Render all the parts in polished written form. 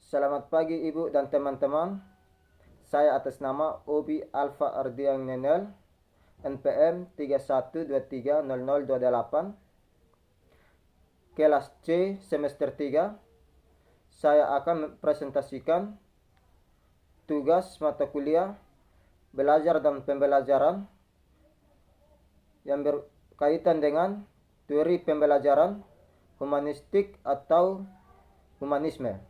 Selamat pagi Ibu dan teman-teman. Saya atas nama Obi Alfa Ardiang Nenel, NPM 31230028, kelas C semester 3. Saya akan presentasikan tugas mata kuliah belajar dan pembelajaran yang berkaitan dengan teori pembelajaran humanistik atau humanisme.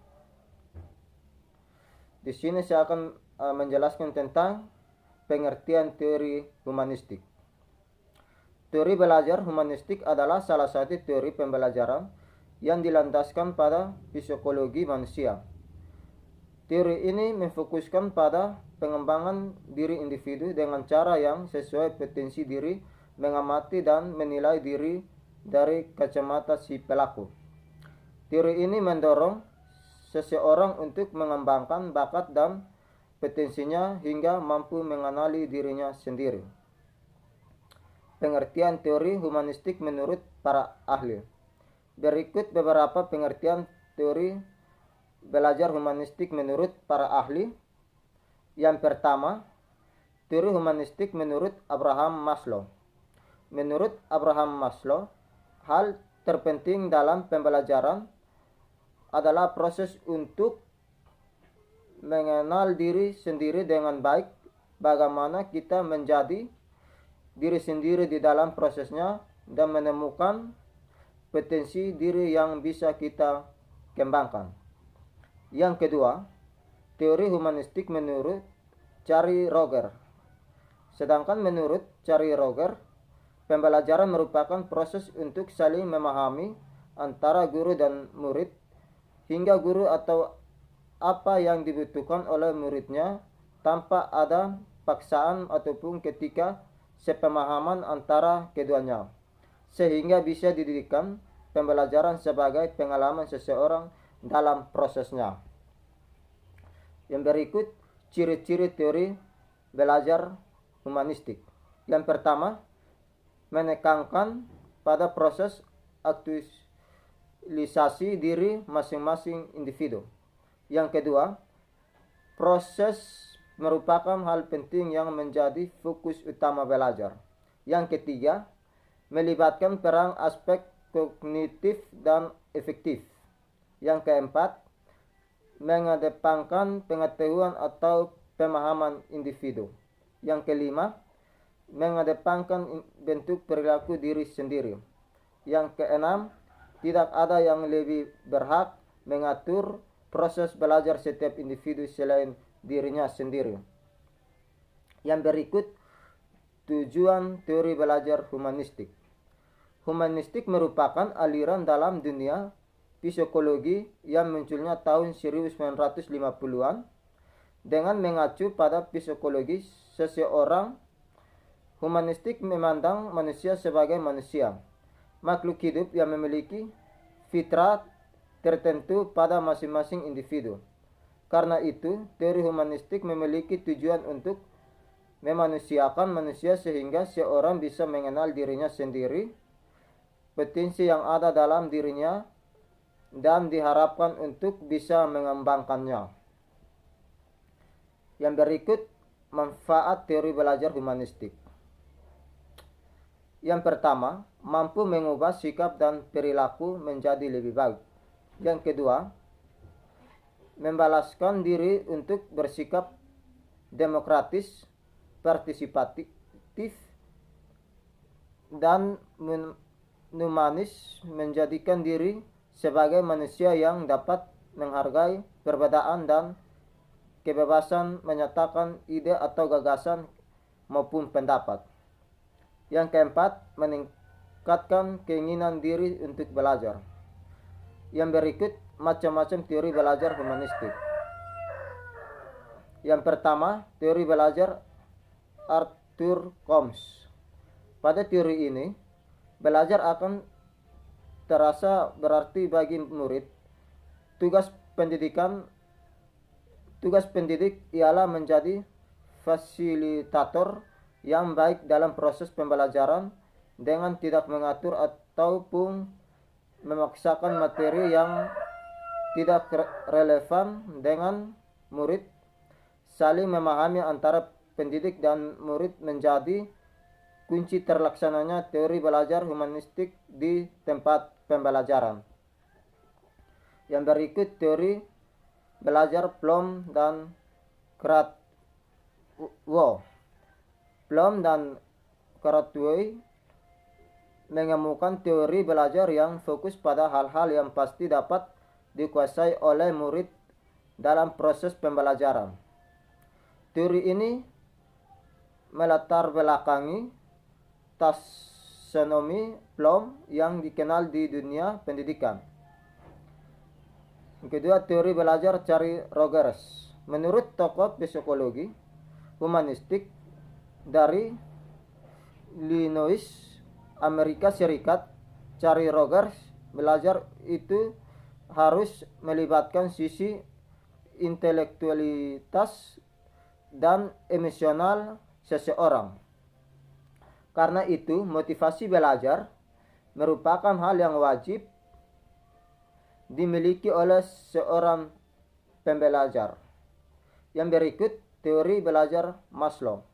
Di sini saya akan menjelaskan tentang pengertian teori humanistik. Teori belajar humanistik adalah salah satu teori pembelajaran yang dilandaskan pada psikologi manusia. Teori ini memfokuskan pada pengembangan diri individu dengan cara yang sesuai potensi diri, mengamati dan menilai diri dari kacamata si pelaku. Teori ini mendorong seseorang untuk mengembangkan bakat dan potensinya hingga mampu mengenali dirinya sendiri. Pengertian teori humanistik menurut para ahli. Berikut beberapa pengertian teori belajar humanistik menurut para ahli. Yang pertama, teori humanistik menurut Abraham Maslow. Menurut Abraham Maslow, hal terpenting dalam pembelajaran adalah proses untuk mengenal diri sendiri dengan baik, bagaimana kita menjadi diri sendiri di dalam prosesnya dan menemukan potensi diri yang bisa kita kembangkan. Yang kedua, teori humanistik menurut Carey Roger. Sedangkan menurut Carey Roger, pembelajaran merupakan proses untuk saling memahami antara guru dan murid, hingga guru atau apa yang dibutuhkan oleh muridnya tanpa ada paksaan ataupun ketika sepemahaman antara keduanya, sehingga bisa didirikan pembelajaran sebagai pengalaman seseorang dalam prosesnya. Yang berikut ciri-ciri teori belajar humanistik. Yang pertama, menekankan pada proses aktualisasi diri masing-masing individu. Yang kedua, proses merupakan hal penting yang menjadi fokus utama belajar. Yang ketiga, melibatkan peran aspek kognitif dan efektif. Yang keempat, mengedepankan pengetahuan atau pemahaman individu. Yang kelima, mengedepankan bentuk perilaku diri sendiri. Yang keenam, tidak ada yang lebih berhak mengatur proses belajar setiap individu selain dirinya sendiri. Yang berikut tujuan teori belajar humanistik. Humanistik merupakan aliran dalam dunia psikologi yang munculnya tahun 1950-an dengan mengacu pada psikologi seseorang. Humanistik memandang manusia sebagai manusia, makhluk hidup yang memiliki fitrah tertentu pada masing-masing individu. Karena itu, teori humanistik memiliki tujuan untuk memanusiakan manusia sehingga seorang bisa mengenal dirinya sendiri, potensi yang ada dalam dirinya, dan diharapkan untuk bisa mengembangkannya. Yang berikut manfaat teori belajar humanistik. Yang pertama, mampu mengubah sikap dan perilaku menjadi lebih baik. Yang kedua, membalaskan diri untuk bersikap demokratis, partisipatif, dan humanis, menjadikan diri sebagai manusia yang dapat menghargai perbedaan dan kebebasan menyatakan ide atau gagasan maupun pendapat. Yang keempat, meningkatkan keinginan diri untuk belajar. Yang berikut macam-macam teori belajar humanistik. Yang pertama, teori belajar Arthur Combs. Pada teori ini, belajar akan terasa berarti bagi murid. Tugas pendidik ialah menjadi fasilitator yang baik dalam proses pembelajaran dengan tidak mengatur ataupun memaksakan materi yang tidak relevan dengan murid. Saling memahami antara pendidik dan murid menjadi kunci terlaksananya teori belajar humanistik di tempat pembelajaran. Yang berikut teori belajar Bloom dan Krathwohl. Bloom dan Krathwohl mengemukakan teori belajar yang fokus pada hal-hal yang pasti dapat dikuasai oleh murid dalam proses pembelajaran. Teori ini melatar belakangi taksonomi Bloom yang dikenal di dunia pendidikan. Yang kedua, teori belajar Carey Rogers. Menurut tokoh psikologi humanistik dari Illinois, Amerika Serikat, Carey Rogers, belajar itu harus melibatkan sisi intelektualitas dan emosional seseorang. Karena itu, motivasi belajar merupakan hal yang wajib dimiliki oleh seorang pembelajar. Yang berikut teori belajar Maslow.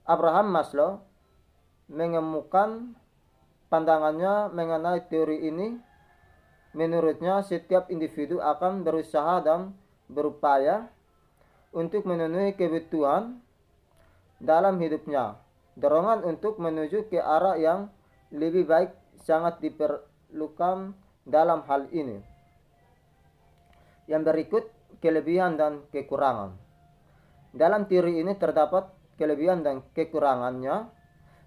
Abraham Maslow mengemukakan pandangannya mengenai teori ini. Menurutnya, setiap individu akan berusaha dan berupaya untuk memenuhi kebutuhan dalam hidupnya. Dorongan untuk menuju ke arah yang lebih baik sangat diperlukan dalam hal ini. Yang berikut kelebihan dan kekurangan. Dalam teori ini terdapat kelebihan dan kekurangannya.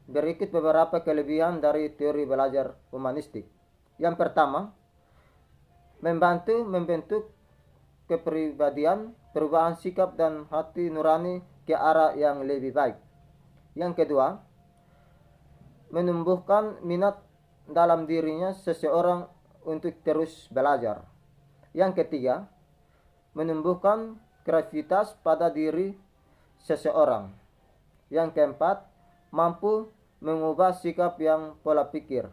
Berikut beberapa kelebihan dari teori belajar humanistik. Yang pertama, membantu membentuk kepribadian, perubahan sikap dan hati nurani ke arah yang lebih baik. Yang kedua, menumbuhkan minat dalam dirinya seseorang untuk terus belajar. Yang ketiga, menumbuhkan kreativitas pada diri seseorang. Yang keempat, mampu mengubah sikap yang pola pikir.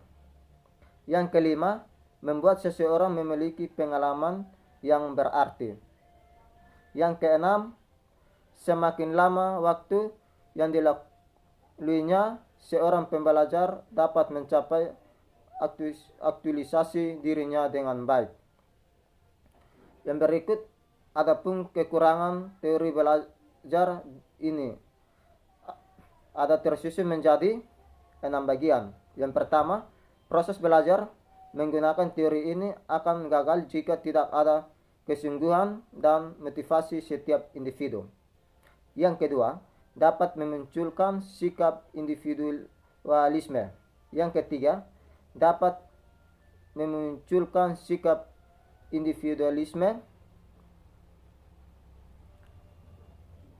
Yang kelima, membuat seseorang memiliki pengalaman yang berarti. Yang keenam, semakin lama waktu yang dilaluinya, seorang pembelajar dapat mencapai aktualisasi dirinya dengan baik. Yang berikut adapun kekurangan teori belajar ini ada tersusun menjadi 6 bagian. Yang pertama, proses belajar menggunakan teori ini akan gagal jika tidak ada kesungguhan dan motivasi setiap individu. Yang kedua, dapat memunculkan sikap individualisme. Yang ketiga, dapat memunculkan sikap individualisme.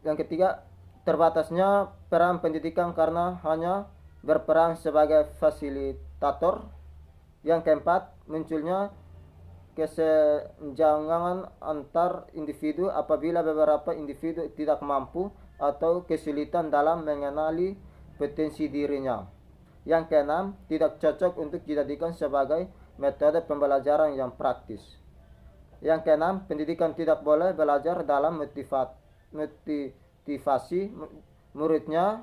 Yang ketiga, terbatasnya peran pendidikan karena hanya berperan sebagai fasilitator. Yang keempat, munculnya kesenjangan antar individu apabila beberapa individu tidak mampu atau kesulitan dalam mengenali potensi dirinya. Yang keenam, tidak cocok untuk dijadikan sebagai metode pembelajaran yang praktis. Yang keenam, pendidikan tidak boleh belajar dalam motivasi muridnya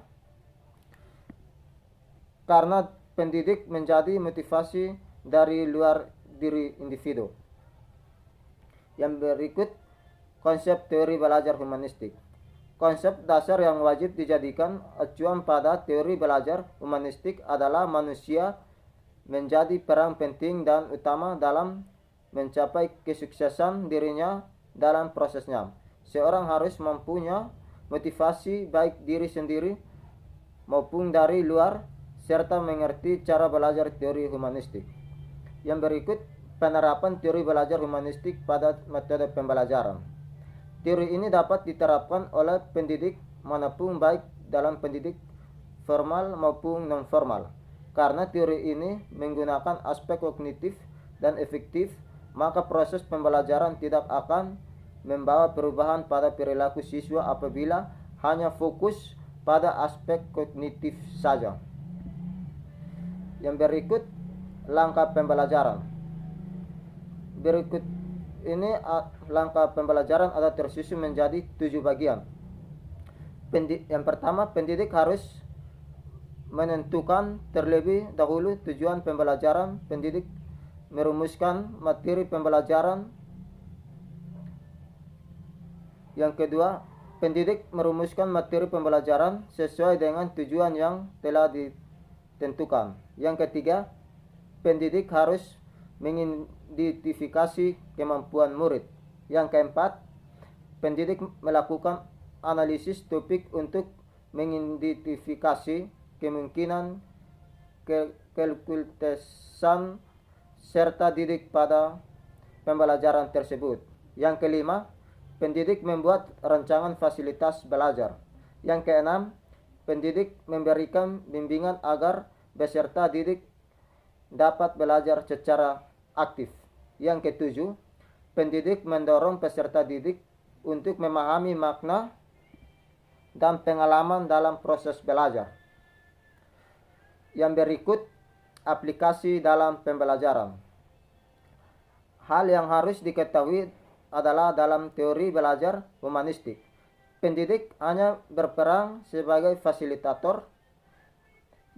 karena pendidik menjadi motivasi dari luar diri individu. Yang berikut konsep teori belajar humanistik. Konsep dasar yang wajib dijadikan acuan pada teori belajar humanistik adalah manusia menjadi peran penting dan utama dalam mencapai kesuksesan dirinya dalam prosesnya. Seorang harus mempunyai motivasi baik diri sendiri maupun dari luar, serta mengerti cara belajar teori humanistik. Yang berikut penerapan teori belajar humanistik pada metode pembelajaran. Teori ini dapat diterapkan oleh pendidik manapun baik dalam pendidik formal maupun non-formal. Karena teori ini menggunakan aspek kognitif dan efektif, maka proses pembelajaran tidak akan membawa perubahan pada perilaku siswa apabila hanya fokus pada aspek kognitif saja. Yang berikut langkah pembelajaran. Berikut ini langkah pembelajaran ada tersusun menjadi 7 bagian. Yang pertama, pendidik harus menentukan terlebih dahulu tujuan pembelajaran. Pendidik merumuskan materi pembelajaran. Yang kedua, pendidik merumuskan materi pembelajaran sesuai dengan tujuan yang telah ditentukan. Yang ketiga, pendidik harus mengidentifikasi kemampuan murid. Yang keempat, pendidik melakukan analisis topik untuk mengidentifikasi kemungkinan kekultasan serta didik pada pembelajaran tersebut. Yang kelima, pendidik membuat rancangan fasilitas belajar. Yang keenam, pendidik memberikan bimbingan agar peserta didik dapat belajar secara aktif. Yang ketujuh, pendidik mendorong peserta didik untuk memahami makna dan pengalaman dalam proses belajar. Yang berikut, aplikasi dalam pembelajaran. Hal yang harus diketahui adalah dalam teori belajar humanistik, pendidik hanya berperan sebagai fasilitator.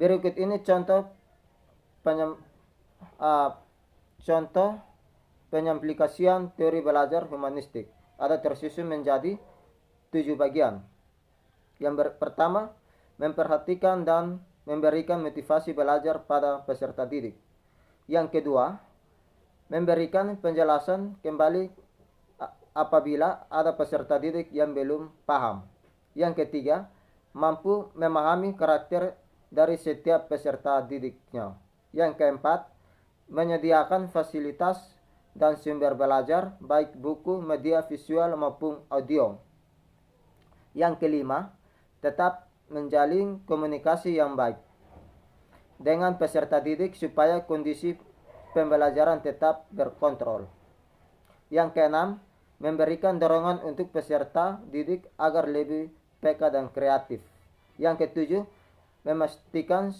Berikut ini contoh penyaplikasian teori belajar humanistik. Ada tersusun menjadi 7 bagian. Yang pertama, memperhatikan dan memberikan motivasi belajar pada peserta didik. Yang kedua, memberikan penjelasan kembali apabila ada peserta didik yang belum paham. Yang ketiga, mampu memahami karakter dari setiap peserta didiknya. Yang keempat, menyediakan fasilitas dan sumber belajar, baik buku, media visual maupun audio. Yang kelima, tetap menjalin komunikasi yang baik dengan peserta didik supaya kondisi pembelajaran tetap berkontrol. Yang keenam, memberikan dorongan untuk peserta didik agar lebih peka dan kreatif. Yang ketujuh, memastikan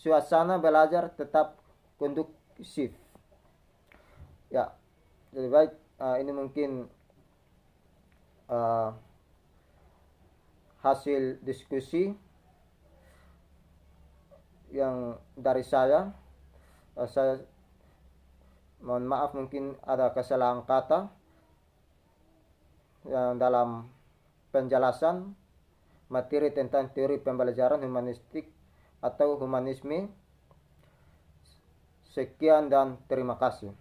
suasana belajar tetap kondusif. Ya, jadi baik, ini mungkin hasil diskusi yang dari saya. Saya mohon maaf mungkin ada kesalahan kata yang dalam penjelasan materi tentang teori pembelajaran humanistik atau humanisme. Sekian dan terima kasih.